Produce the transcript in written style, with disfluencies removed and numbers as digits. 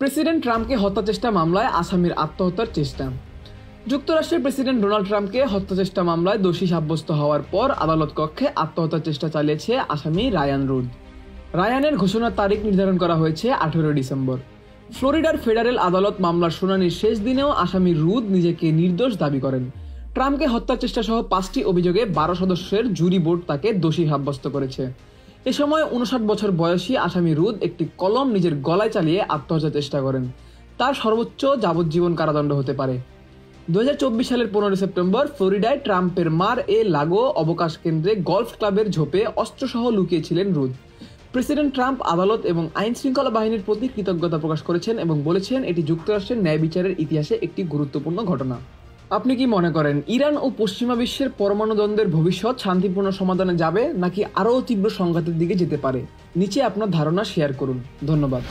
President ট্রাম্পকে হত্যা চেষ্টা মামলায় আসামির আত্মহত্যার চেষ্টা। যুক্তরাষ্ট্রের প্রেসিডেন্ট ডোনাল্ড ট্রাম্পকে হত্যা চেষ্টা মামলায় দোষী সাব্যস্ত হওয়ার পর আদালত কক্ষে আত্মহত্যার চেষ্টা চালিয়েছে আসামি রায়ান রুদ। রায়ানের ঘোষণার তারিখ নির্ধারণ করা হয়েছে 18 ডিসেম্বর। ফ্লোরিডার ফেডারেল আদালত মামলার শুনানির শেষ দিনেও আসামি রুদ নিজেকে নির্দোষ দাবি করেন। ট্রাম্পকে হত্যার চেষ্টা সহ 5টি অভিযোগে 12 সদস্যের জুরি বোর্ড তাকে দোষী সাব্যস্ত করেছে। এ সময় 59 বছর বয়সী আসামি রুদ একটি কলম নিজের গলায় চালিয়ে আত্মহত্যার চেষ্টা করেন। তার সর্বোচ্চ যাবজ্জীবন কারাদণ্ড হতে পারে। 2024 সালের 15 সেপ্টেম্বর ফ্লোরিডায় ট্রাম্পের মার এ লাগো অবকাশ কেন্দ্রে গলফ ক্লাবের ঝোপে অস্ত্রসহ লুকিয়েছিলেন রুদ। প্রেসিডেন্ট ট্রাম্প আদালত এবং আইন শৃঙ্খলা বাহিনীর প্রতি কৃতজ্ঞতা প্রকাশ করেছেন এবং বলেছেন এটি যুক্তরাষ্ট্রের ন্যায় বিচারের ইতিহাসে একটি গুরুত্বপূর্ণ ঘটনা। আপনি কি মনে করেন ইরান ও পশ্চিমা বিশ্বের পরমাণু দ্বন্দ্বের ভবিষ্যৎ শান্তিপূর্ণ সমাধানে যাবে নাকি আরও তীব্র সংঘাতের দিকে যেতে পারে? নিচে আপনার ধারণা শেয়ার করুন। ধন্যবাদ।